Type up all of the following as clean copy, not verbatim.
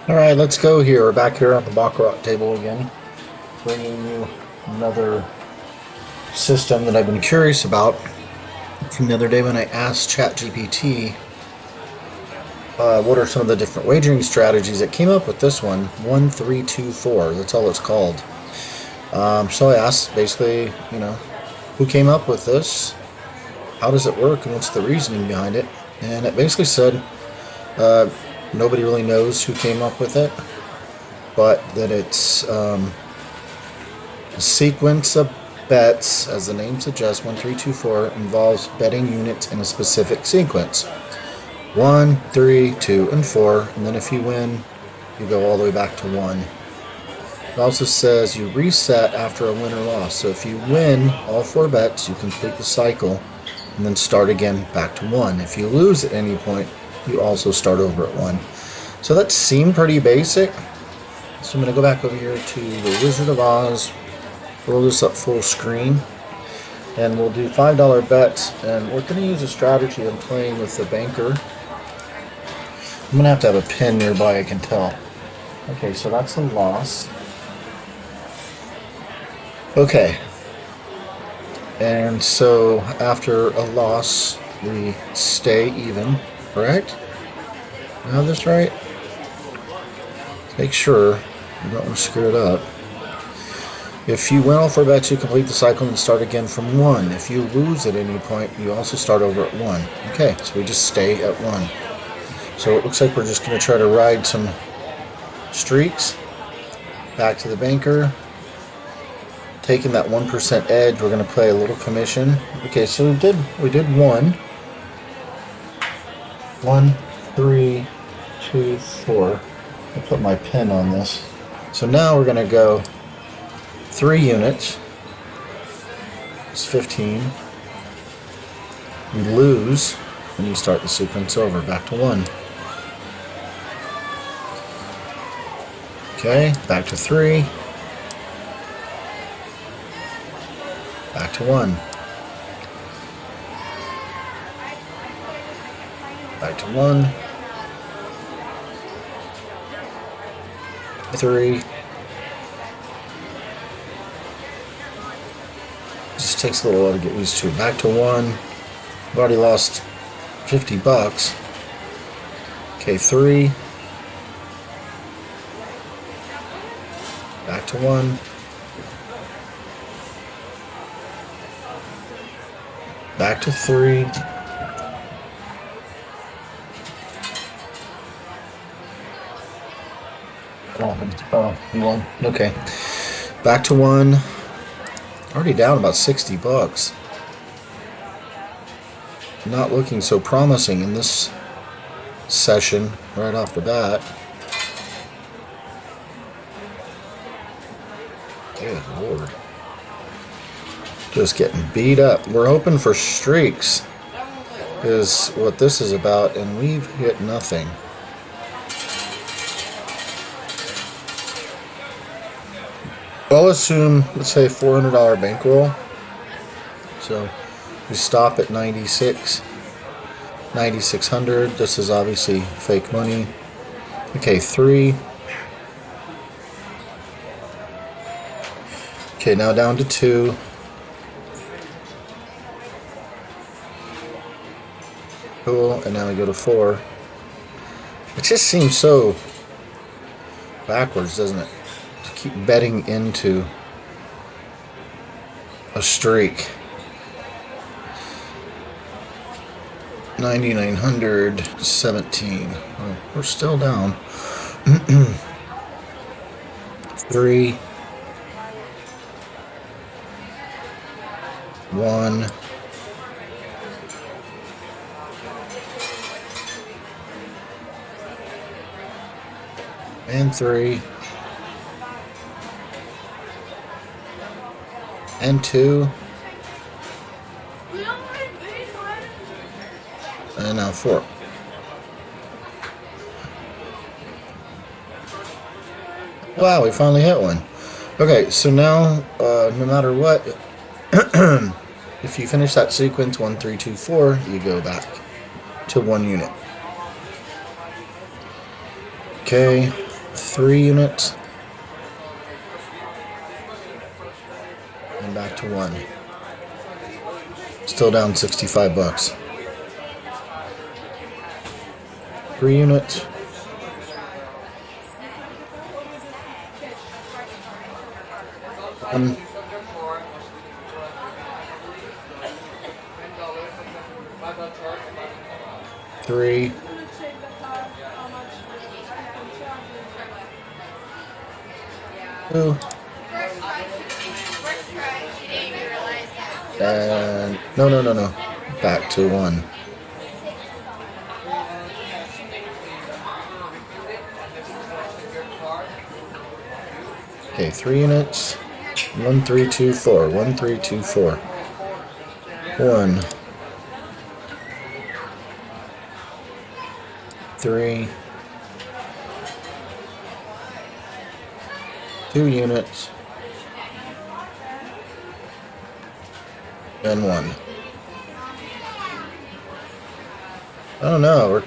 Alright, let's go here. We're back here on the Baccarat table again, bringing you another system that I've been curious about from the other day when I asked ChatGPT what are some of the different wagering strategies. It came up with this one, 1324. That's all it's called. So I asked basically, who came up with this? How does it work and what's the reasoning behind it? And it basically said nobody really knows who came up with it, but that it's a sequence of bets, as the name suggests. 1324 involves betting units in a specific sequence: 1, 3, 2, and 4, and then if you win, you go all the way back to 1. It also says you reset after a win or loss. So if you win all 4 bets, you complete the cycle and then start again back to 1. If you lose at any point, you also start over at 1. So that seemed pretty basic. So I'm going to go back over here to the Wizard of Oz, roll this up full screen, and we'll do $5 bets. And we're going to use a strategy of playing with the banker. I'm going to have a pin nearby, I can tell. Okay, so that's a loss. Okay. And so after a loss, we stay even, correct? Do I have this right? Make sure you don't want to screw it up. If you win all 4 bets, you complete the cycle and start again from 1. If you lose at any point, you also start over at 1. Okay, so we just stay at 1. So it looks like we're just going to try to ride some streaks. Back to the banker. Taking that 1% edge, we're going to play a little commission. Okay, so we did 1. 1, 3, 2, 4. I'll put my pin on this. So now we're going to go 3 units. It's 15. You lose, and you start the sequence over, back to 1. Okay, back to 3. Back to 1. Back to 1. 3. Just takes a little while to get used to. Back to 1. I've already lost $50. Okay, 3. Back to 1. Back to 3. Oh, you won. Okay. Back to 1. Already down about $60. Not looking so promising in this session right off the bat. Good Lord. Just getting beat up. We're hoping for streaks is what this is about, and we've hit nothing. I'll assume, let's say, $400 bankroll. So we stop at 9,600. This is obviously fake money. Okay, 3. Okay, now down to 2. Cool, and now we go to 4. It just seems so backwards, doesn't it? To keep betting into a streak. 9,917. Oh, we're still down. 3. 1. And 3. And 2. And now 4. Wow, we finally hit one. Okay, so now, no matter what, if you finish that sequence 1, 3, 2, 4, you go back to 1 unit. Okay, 3 units, and back to 1. Still down 65 bucks. 3 units. One. 3. 2. And no. Back to 1. Okay, 3 units. 1, 3, 2, 4. 1, 3, 2, 4. 1. 3. 2 units. And 1. I don't know, we're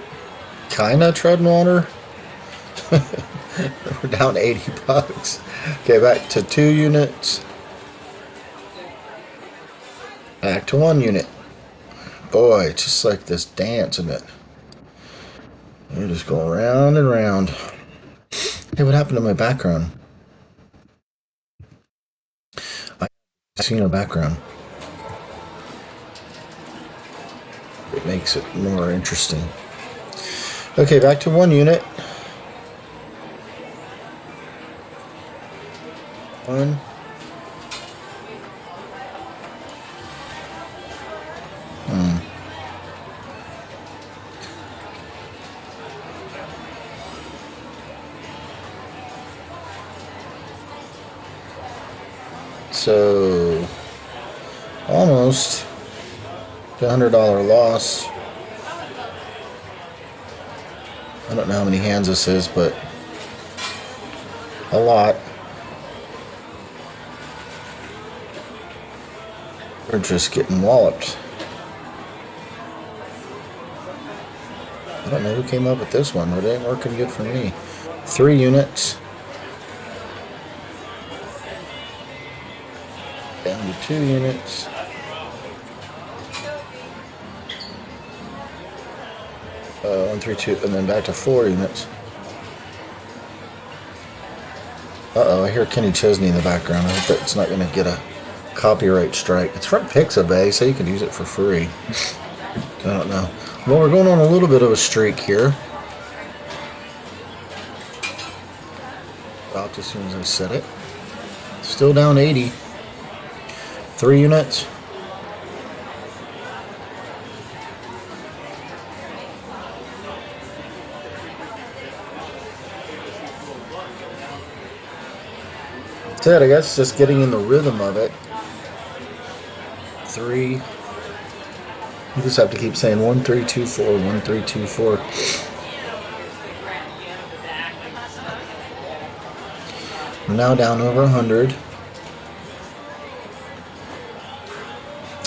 kinda treading water. We're down 80 bucks. Okay, back to 2 units. Back to 1 unit. Boy, it's just like this dance, isn't it? You just go round and round. Hey, what happened to my background? I seen a background. It makes it more interesting. Okay, back to 1 unit. 1. So, almost a $100 loss. I don't know how many hands this is, but a lot. We're just getting walloped. I don't know who came up with this one, but it ain't working good for me. 3 units. Down to 2 units. One, 3, 2, and then back to 4 units. Uh-oh, I hear Kenny Chesney in the background. I hope that's not going to get a copyright strike. It's from Pixabay, so you can use it for free. I don't know. Well, we're going on a little bit of a streak here. About as soon as I said it. Still down 80. 3 units. That's it, I guess, just getting in the rhythm of it. 3. You just have to keep saying 1, 3, 2, 4, 1, 3, 2, 4. We're now down over 100.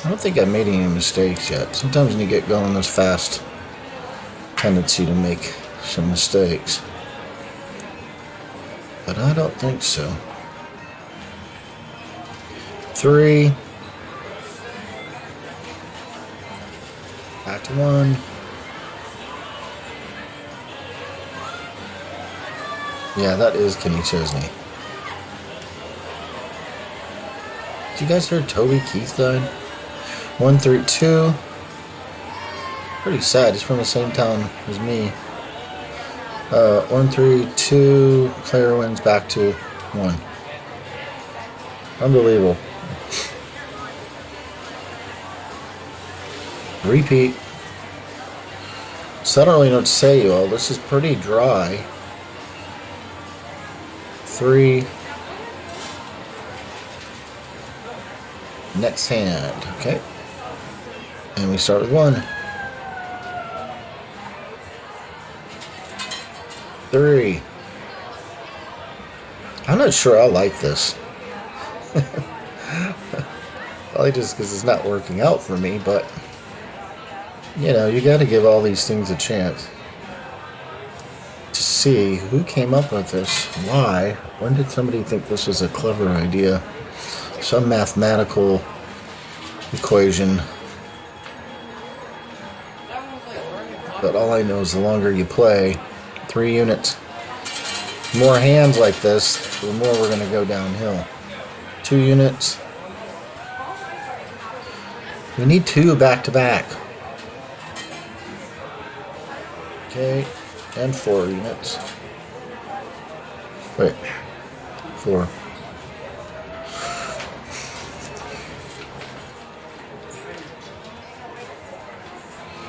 I don't think I made any mistakes yet. Sometimes when you get going this fast, tendency to make some mistakes. But I don't think so. 3. Back to 1. Yeah, that is Kenny Chesney. Did you guys hear Toby Keith died? 1, 3, 2. Pretty sad. He's from the same town as me. 1, 3, 2. Player wins back to 1. Unbelievable. Repeat. So I don't really know what to say, you all. This is pretty dry. 3. Next hand. Okay. And we start with 1. 3. I'm not sure I like this. Probably just because it's not working out for me, but you know, you got to give all these things a chance. Just see who came up with this. Why? When did somebody think this was a clever idea? Some mathematical equation. But all I know is the longer you play, 3 units, more hands like this, the more we're going to go downhill. 2 units. We need 2 back to back. Okay, and 4 units. Wait, 4.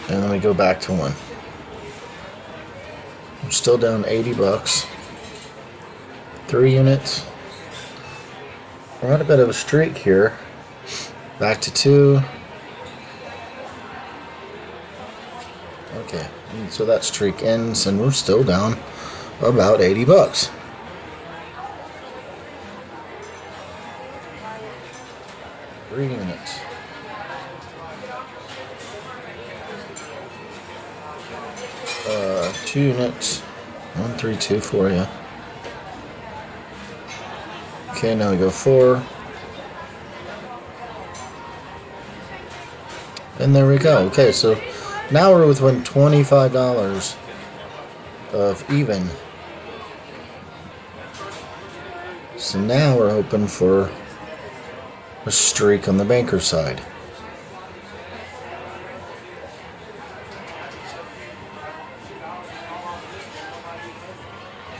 And then we go back to 1. We're still down 80 bucks. 3 units. We're on a bit of a streak here. Back to 2. Okay, and so that streak ends, and we're still down about 80 bucks. Three units. Two units. 1, 3, 2, 4, yeah. Okay, now we go 4. And there we go. Okay, so now we're within $25 of even. So now we're hoping for a streak on the banker side.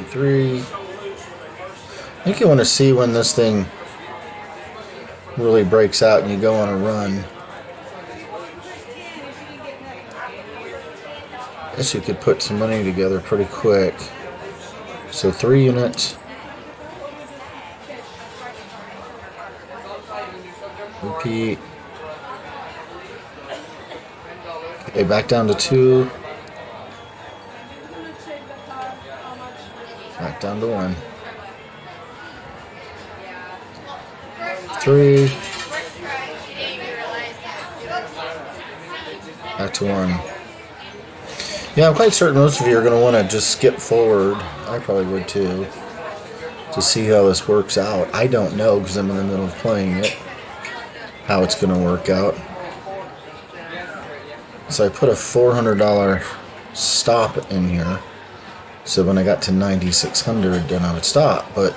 Three. I think you want to see when this thing really breaks out and you go on a run. I guess you could put some money together pretty quick. So 3 units. Repeat. Okay, back down to 2. Back down to 1. 3. Back to 1. Yeah, I'm quite certain most of you are going to want to just skip forward. I probably would too. To see how this works out. I don't know because I'm in the middle of playing it. How it's going to work out. So I put a $400 stop in here. So when I got to 9,600, then I would stop. But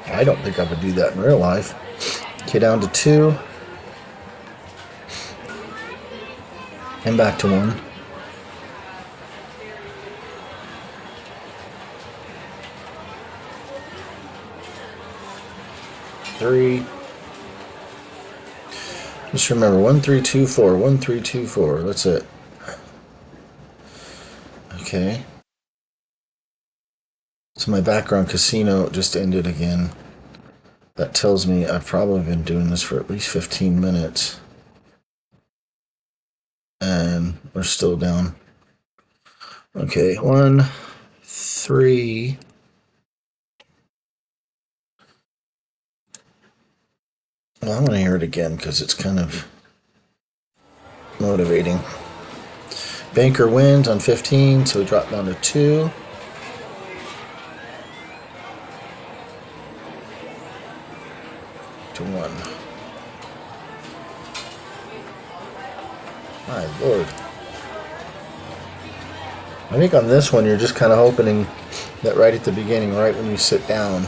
I don't think I would do that in real life. Okay, down to 2. And back to 1. Three. Just remember 1, 3, 2, 4. 1, 3, 2, 4. That's it. Okay. So my background casino just ended again. That tells me I've probably been doing this for at least 15 minutes. And we're still down. Okay, 1, 3. Well, I'm going to hear it again because it's kind of motivating. Banker wins on 15, so we drop down to 2. To 1. My lord. I think on this one you're just kind of hoping that right at the beginning, right when you sit down,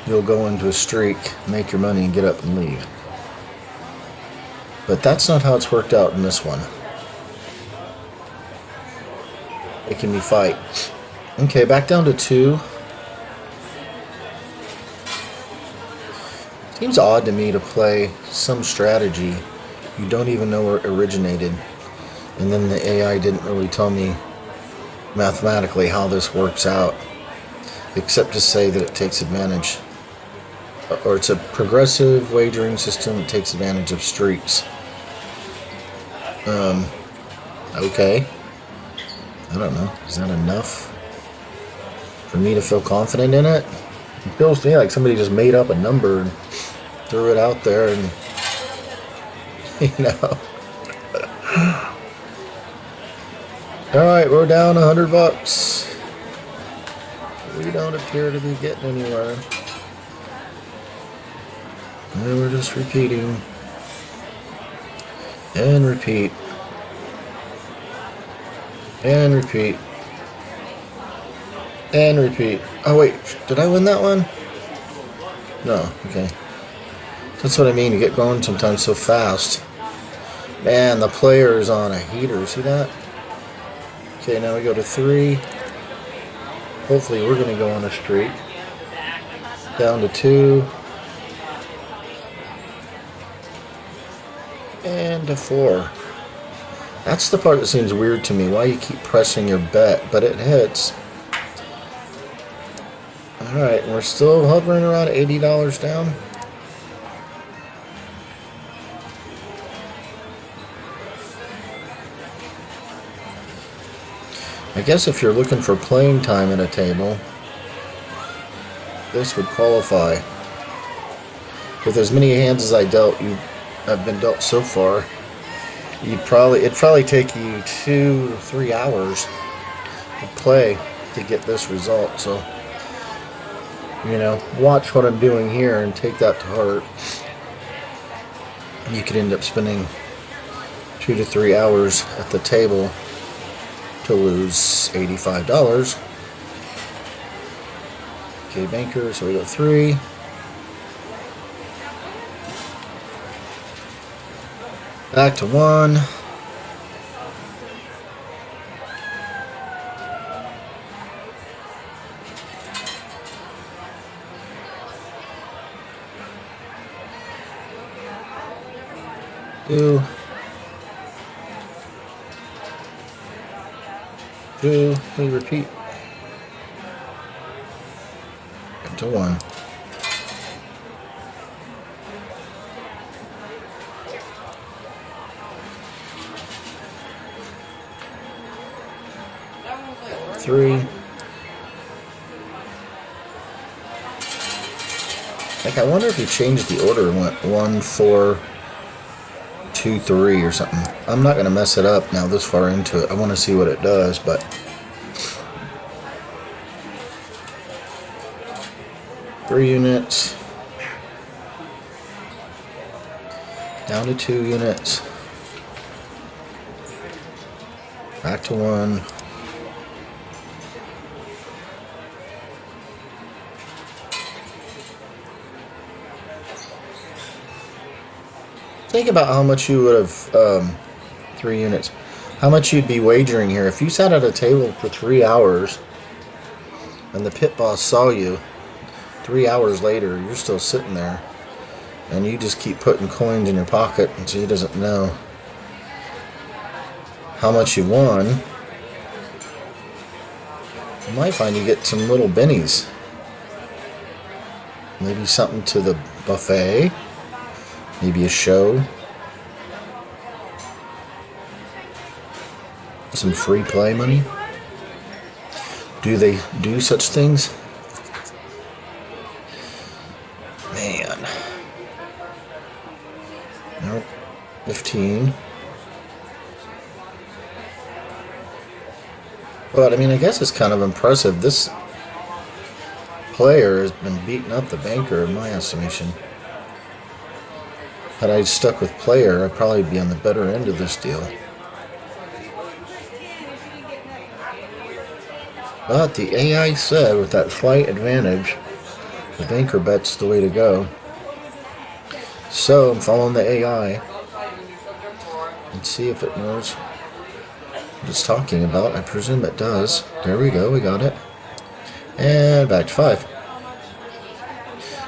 you'll go into a streak, make your money, and get up and leave. But that's not how it's worked out in this one. Making me fight. Okay, back down to 2. Seems odd to me to play some strategy you don't even know where it originated, and then the AI didn't really tell me mathematically how this works out, except to say that it takes advantage, or it's a progressive wagering system that takes advantage of streaks. Okay. I don't know. Is that enough for me to feel confident in it? It feels to me like somebody just made up a number and threw it out there, and you know. All right, we're down $100. We don't appear to be getting anywhere. And we're just repeating. And repeat. And repeat. And repeat. Oh wait, did I win that one? No, okay. That's what I mean, you get going sometimes so fast. Man, the player is on a heater, see that? Okay, now we go to 3. Hopefully we're going to go on a streak. Down to 2. And to 4. That's the part that seems weird to me, why you keep pressing your bet, but it hits. Alright, we're still hovering around $80 down. I guess if you're looking for playing time at a table, this would qualify. With as many hands as I've been dealt so far, it'd probably take you 2 to 3 hours to play to get this result. So, you know, watch what I'm doing here and take that to heart. You could end up spending 2 to 3 hours at the table to lose $85. Okay, banker, so we go 3. Back to 1. Two. 2. We repeat. To 1. Three. Like, I wonder if he changed the order and went 1, 4, 2, 3 or something. I'm not going to mess it up now this far into it. I want to see what it does, but 3 units. Down to 2 units. Back to 1. Think about how much you would have, 3 units, how much you'd be wagering here. If you sat at a table for 3 hours and the pit boss saw you, 3 hours later, you're still sitting there and you just keep putting coins in your pocket and so he doesn't know how much you won. You might find you get some little bennies. Maybe something to the buffet. Maybe a show. Some free play money. Do they do such things? Man. Nope. 15. But I mean, I guess it's kind of impressive. This player has been beating up the banker in my estimation. Had I stuck with player, I'd probably be on the better end of this deal. But the AI said with that slight advantage, the banker bet's the way to go. So I'm following the AI and see if it knows what it's talking about. I presume it does. There we go, we got it. And back to 5.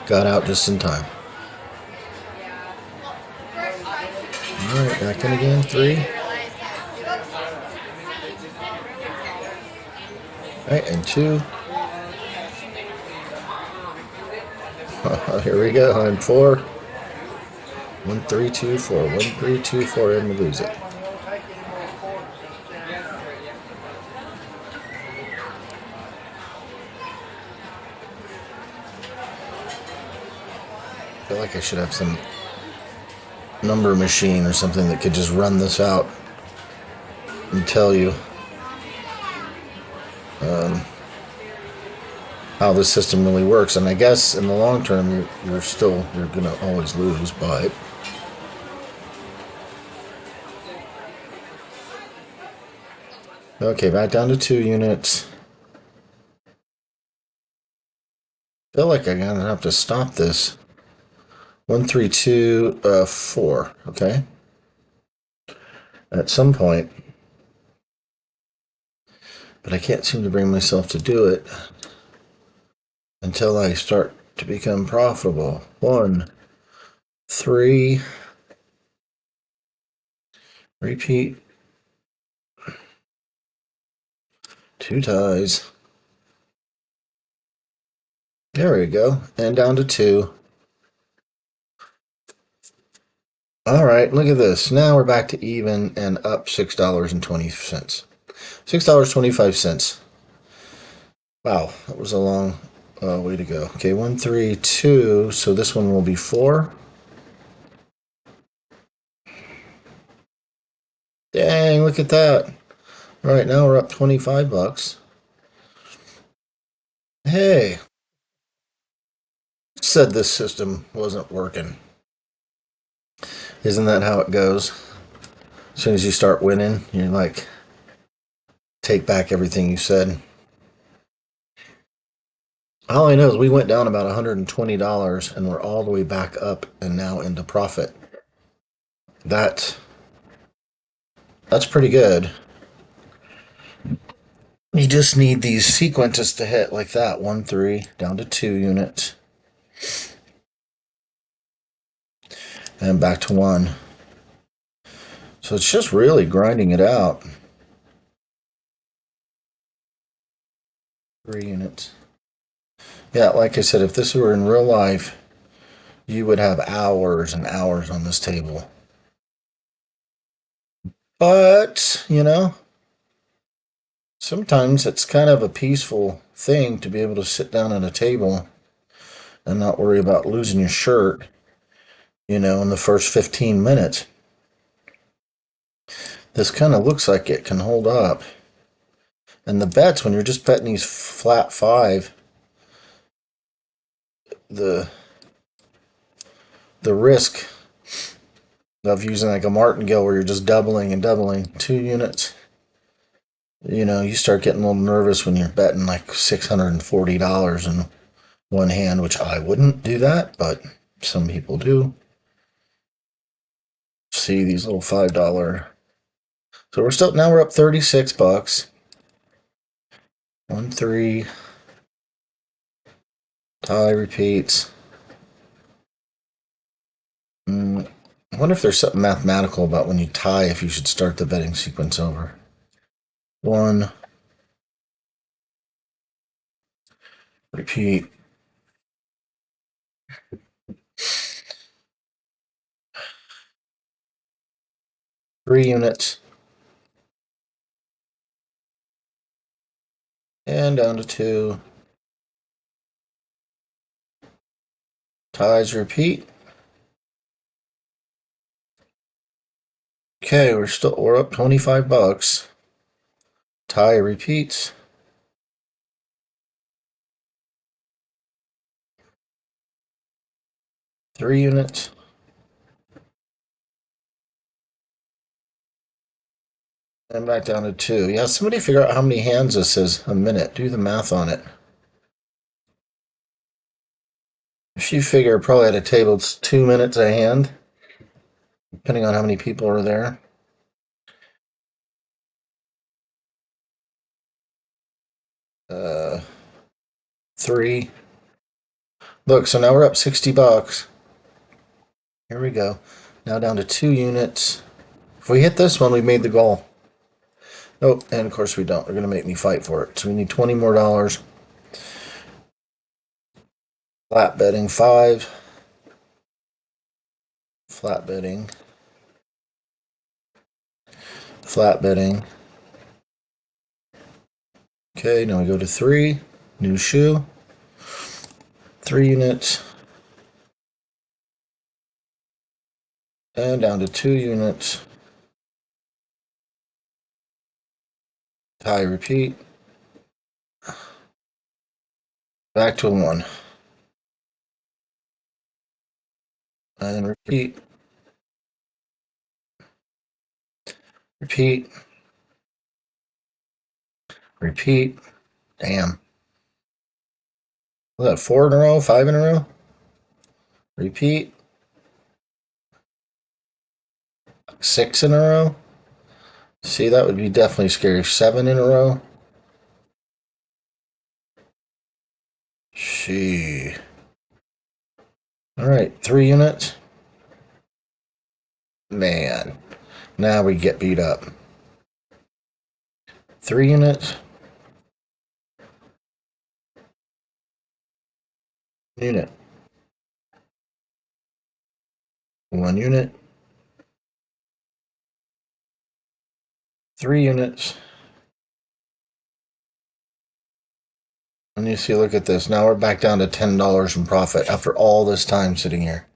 Got out just in time. Alright, back in again, 3. Alright, and 2. Here we go, and 4. 1, 3, 2, 4. 1, 3, 2, 4, and we lose it. I feel like I should have some number machine or something that could just run this out and tell you how the system really works. And I guess in the long term, you're gonna always lose, but okay, back down to 2 units. I feel like I'm gonna have to stop this. 132 4. Okay, at some point, but I can't seem to bring myself to do it until I start to become profitable. 1 3. Repeat. 2 ties. There we go. And down to 2. All right, look at this. Now we're back to even and up $6.20. $6.25. Wow, that was a long way to go. Okay, 1 3 2. So this one will be 4. Dang, look at that. All right, now we're up 25 bucks. Hey, said this system wasn't working. Isn't that how it goes? As soon as you start winning, you're like, take back everything you said. All I know is we went down about $120 and we're all the way back up and now into profit. That that's pretty good. You just need these sequences to hit like that. 1 3 down to 2 units. And back to 1. So it's just really grinding it out. 3 units. Yeah, like I said, if this were in real life, you would have hours and hours on this table. But, sometimes it's kind of a peaceful thing to be able to sit down at a table and not worry about losing your shirt, in the first 15 minutes. This kind of looks like it can hold up. And the bets, when you're just betting these flat 5, the risk of using like a martingale where you're just doubling and doubling 2 units, you start getting a little nervous when you're betting like $640 in one hand, which I wouldn't do that, but some people do. See these little $5. So we're up 36 bucks. 1 3. Tie repeats. I wonder if there's something mathematical about when you tie if you should start the betting sequence over. 1. Repeat. Three units. And down to 2. Ties repeat. Okay, we're up 25 bucks. Tie repeats. 3 units. And back down to 2. Yeah, somebody figure out how many hands this is a minute. Do the math on it. If you figure probably at a table it's 2 minutes a hand, depending on how many people are there. Uh, 3. Look, so now we're up 60 bucks. Here we go. Now down to 2 units. If we hit this one, we made the goal. Oh, and of course we don't. They're going to make me fight for it. So we need $20 more. Flat betting 5. Flat betting. Flat betting. Okay, now we go to 3. New shoe. 3 units. And down to 2 units. Tie repeat. Back to a 1. And repeat. Repeat. Repeat. Damn. Was that 4 in a row? 5 in a row? Repeat. 6 in a row? See, that would be definitely scary. 7 in a row? She. Alright, 3 units. Man. Now we get beat up. 3 units. Unit. 1 unit. 3 units. And you see, look at this. Now we're back down to $10 in profit after all this time sitting here.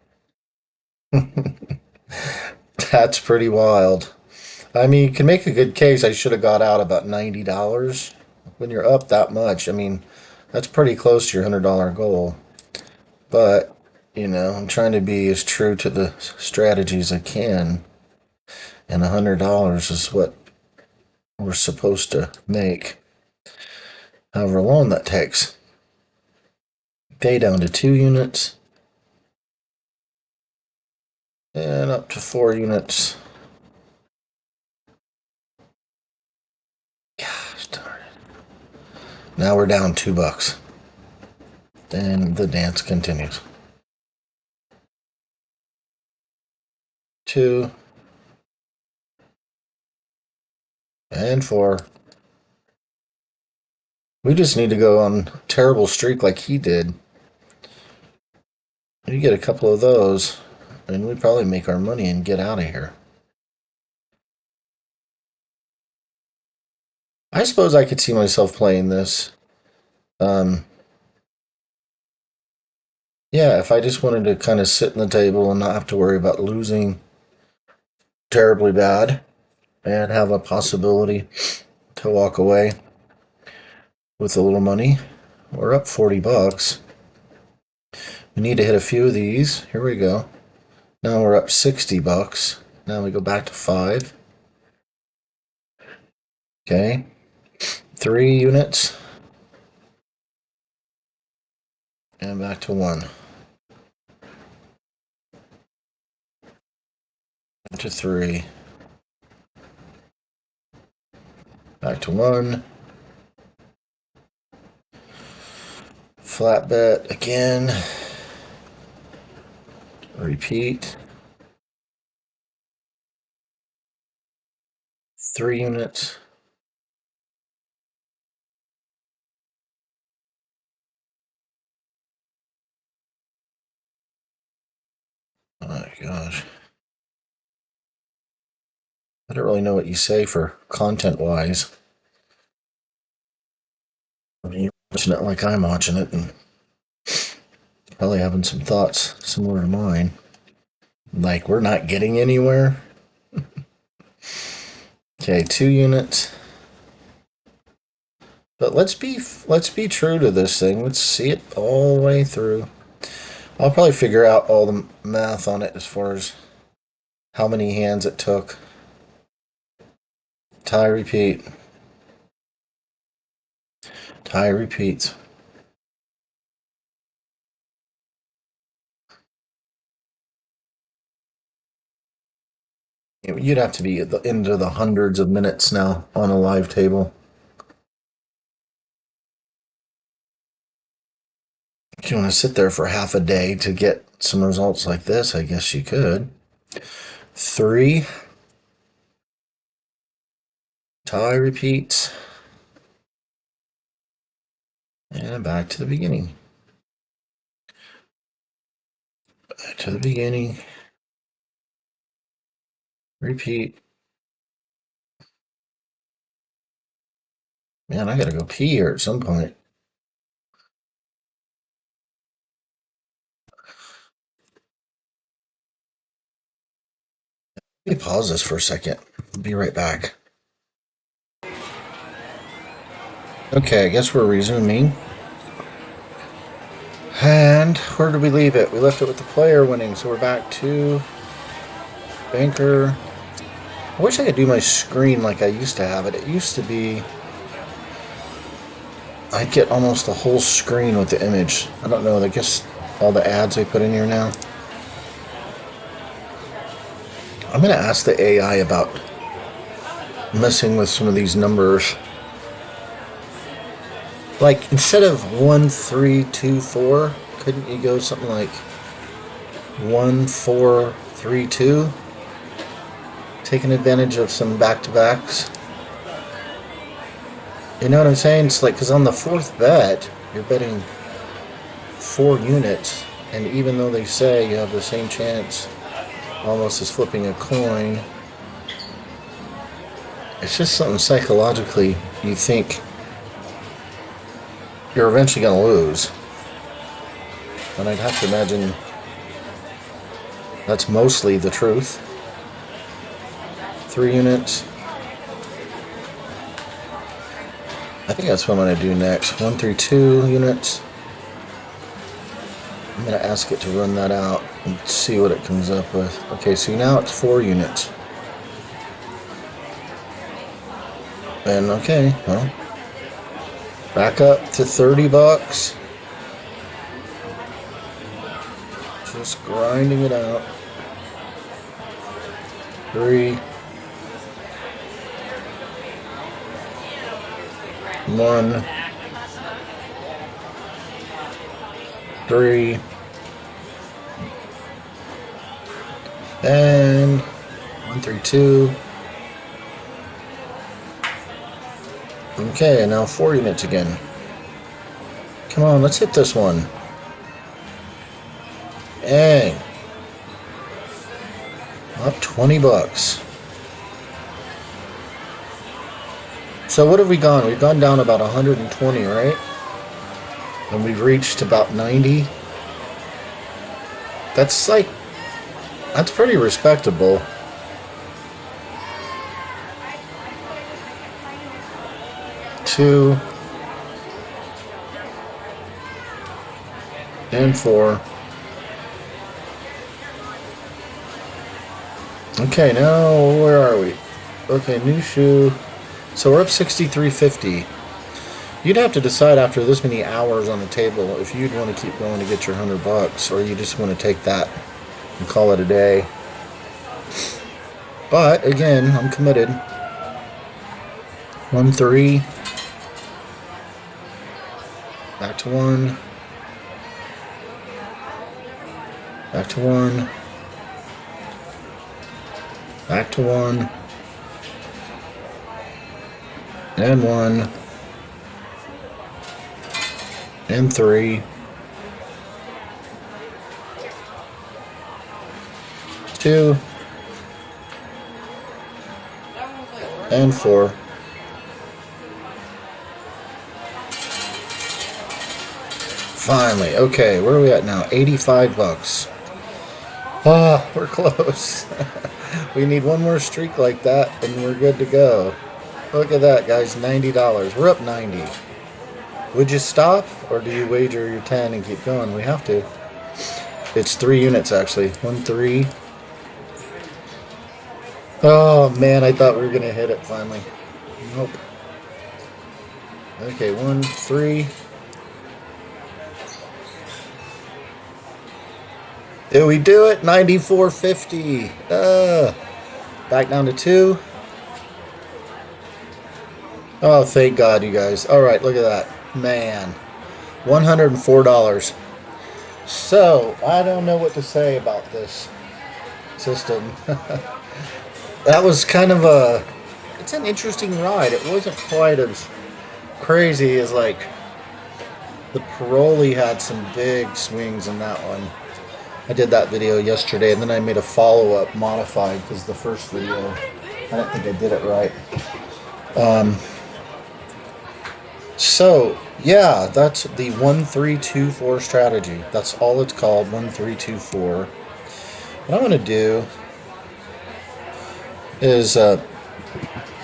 That's pretty wild. I mean, you can make a good case. I should have got out about $90 when you're up that much. I mean, that's pretty close to your $100 goal. But, I'm trying to be as true to the strategy as I can. And $100 is what we're supposed to make. However long that takes. Pay down to 2 units. And up to 4 units. Gosh darn it. Now we're down $2. And the dance continues. 2 and 4. We just need to go on a terrible streak like he did. You get a couple of those, and we probably make our money and get out of here. I suppose I could see myself playing this. Yeah, if I just wanted to kind of sit in the table and not have to worry about losing terribly bad and have a possibility to walk away with a little money. We're up $40. We need to hit a few of these. Here we go. Now we're up $60. Now we go back to 5. Okay. 3 units. And back to 1. Back to 3. Back to 1. Flat bet again. Repeat. 3 units. Oh my gosh. I don't really know what you say for content wise. I mean, you're watching it like I'm watching it and probably having some thoughts similar to mine. Like, we're not getting anywhere. Okay, 2 units. But let's be true to this thing. Let's see it all the way through. I'll probably figure out all the math on it as far as how many hands it took. Tie, repeat. Tie, repeats. You'd have to be into the hundreds of minutes now on a live table. If you want to sit there for half a day to get some results like this, I guess you could. 3. Tie, repeats. And back to the beginning. Back to the beginning. Repeat. Man, I gotta go pee here at some point. Let me pause this for a second. I'll be right back. Okay, I guess we're resuming. And where did we leave it? We left it with the player winning, so we're back to banker. I wish I could do my screen like I used to have it. It used to be I'd get almost a whole screen with the image. I don't know, I guess all the ads they put in here now. I'm going to ask the AI about messing with some of these numbers. Like, instead of 1, 3, 2, 4, couldn't you go something like 1, 4, 3, 2? Taking advantage of some back-to-backs. You know what I'm saying? It's like, because on the fourth bet, you're betting 4 units, and even though they say you have the same chance almost as flipping a coin, it's just something psychologically you think you're eventually going to lose. And I'd have to imagine that's mostly the truth. 3 units. I think that's what I'm going to do next. 1 through 2 units. I'm going to ask it to run that out and see what it comes up with. Okay, so now it's 4 units. And okay, well, back up to 30 bucks. Just grinding it out. 3, 1, 3, and 1, 3, 2. Okay, and now 4 units again. Come on, let's hit this one. Hey, up 20 bucks. So what have we gone? We've gone down about 120, right? And we've reached about 90. That's pretty respectable. Two and 4. Okay, now where are we? Okay, new shoe. So we're up 63.50. You'd have to decide after this many hours on the table if you'd want to keep going to get your 100 bucks, or you just want to take that and call it a day. But again, I'm committed. 1, 3. Back to 1. Back to 1. Back to 1. And 1. And 3. 2. And 4. Finally, okay, where are we at now? 85 bucks. Ah, we're close. We need one more streak like that, and we're good to go. Look at that, guys, $90. We're up 90. Would you stop, or do you wager your 10 and keep going? We have to. It's 3 units, actually. 1, 3. Oh, man, I thought we were going to hit it finally. Nope. Okay, 1, 3. Did we do it? 94.50. Back down to 2. Oh, thank God, you guys. All right, look at that. Man, $104. So, I don't know what to say about this system. That was kind of it's an interesting ride. It wasn't quite as crazy as, like, the Paroli had some big swings in that one. I did that video yesterday, and then I made a follow-up modified because the first video, I don't think I did it right. So, yeah, that's the 1-3-2-4 strategy. That's all it's called, 1-3-2-4. What I'm going to do is I'm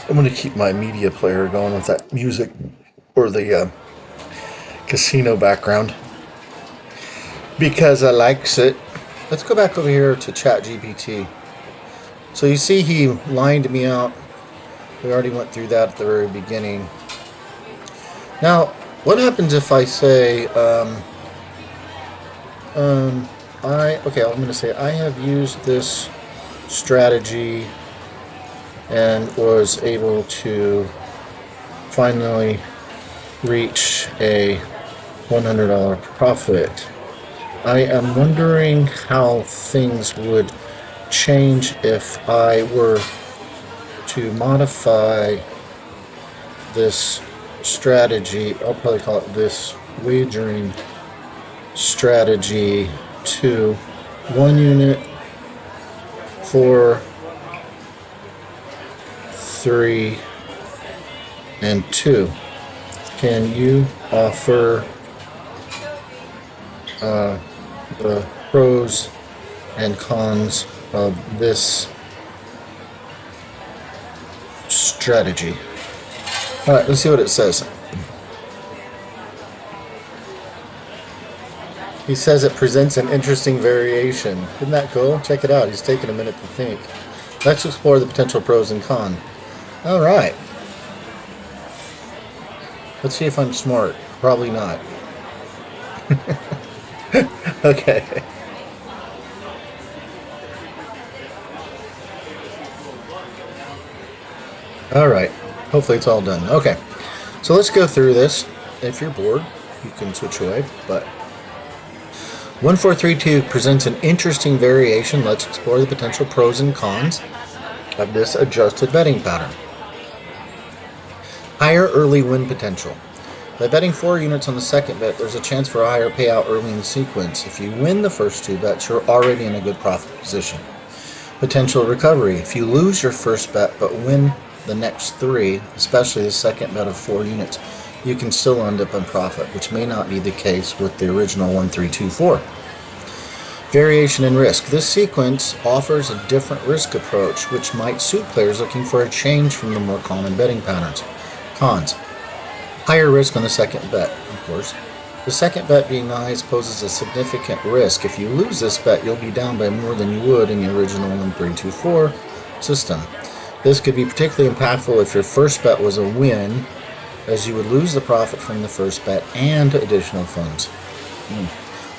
going to keep my media player going with that music or the casino background. because I likes it. Let's go back over here to ChatGPT. So you see he lined me out. We already went through that at the very beginning. Now, what happens if I say, I'm going to say I have used this strategy and was able to finally reach a $100 profit. I am wondering how things would change if I were to modify this strategy. I'll probably call it this wagering strategy to 1 unit, 4, 3, and 2. Can you offer the pros and cons of this strategy? Alright, let's see what it says. He says it presents an interesting variation. Isn't that cool? Check it out. He's taking a minute to think. Let's explore the potential pros and cons. Alright. Let's see if I'm smart. Probably not. Okay. Alright. Hopefully it's all done. Okay. So let's go through this. If you're bored, you can switch away. But 1432 presents an interesting variation. Let's explore the potential pros and cons of this adjusted betting pattern. Higher early win potential. By betting 4 units on the second bet, there's a chance for a higher payout early in the sequence. If you win the first 2 bets, you're already in a good profit position. Potential recovery. If you lose your first bet but win the next 3, especially the second bet of 4 units, you can still end up in profit, which may not be the case with the original 1324. Variation in risk. This sequence offers a different risk approach, which might suit players looking for a change from the more common betting patterns. Cons. Higher risk on the second bet, of course. The second bet being the highest poses a significant risk. If you lose this bet, you'll be down by more than you would in the original 1324 system. This could be particularly impactful if your first bet was a win, as you would lose the profit from the first bet and additional funds.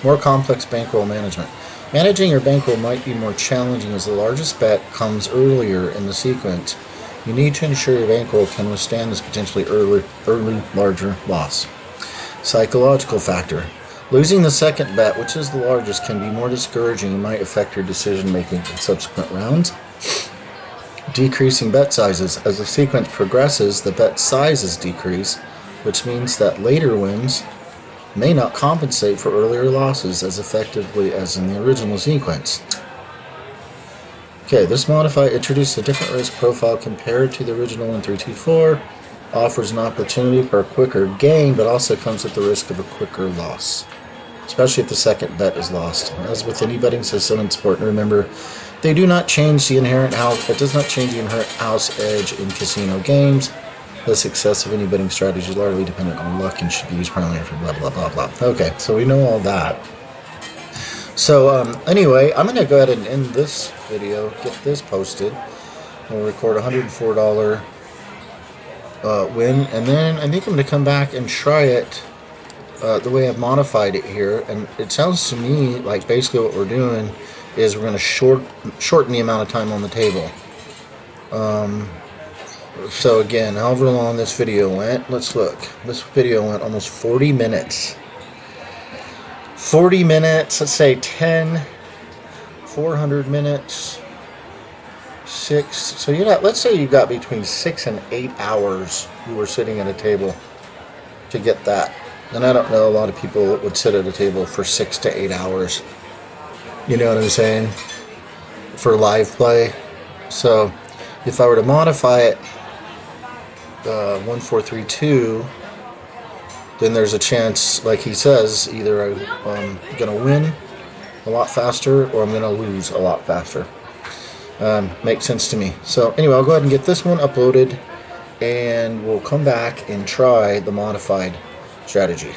More complex bankroll management. Managing your bankroll might be more challenging as the largest bet comes earlier in the sequence. You need to ensure your bankroll can withstand this potentially early larger loss. Psychological factor. Losing the second bet, which is the largest, can be more discouraging and might affect your decision making in subsequent rounds. Decreasing bet sizes. As the sequence progresses, the bet sizes decrease, which means that later wins may not compensate for earlier losses as effectively as in the original sequence. Okay, this modifier introduces a different risk profile compared to the original 1324, offers an opportunity for a quicker gain, but also comes with the risk of a quicker loss, especially if the second bet is lost. As with any betting system, it's important to remember they do not change the inherent house. It does not change the inherent house edge in casino games. The success of any betting strategy is largely dependent on luck and should be used primarily for blah blah blah blah. Okay, so we know all that. So anyway, I'm going to go ahead and end this video, get this posted. We'll record a $104 win, and then I think I'm going to come back and try it the way I've modified it here. And it sounds to me like basically what we're doing is we're going to shorten the amount of time on the table. So again, however long this video went, let's look. This video went almost 40 minutes. 40 minutes, let's say 10, 400 minutes, 6. So you got, let's say you got between 6 and 8 hours you were sitting at a table to get that. And I don't know a lot of people that would sit at a table for 6 to 8 hours. You know what I'm saying? For live play. So if I were to modify it 1432, then there's a chance, like he says, either I'm going to win a lot faster or I'm going to lose a lot faster. Makes sense to me. So anyway, I'll go ahead and get this one uploaded and we'll come back and try the modified strategy.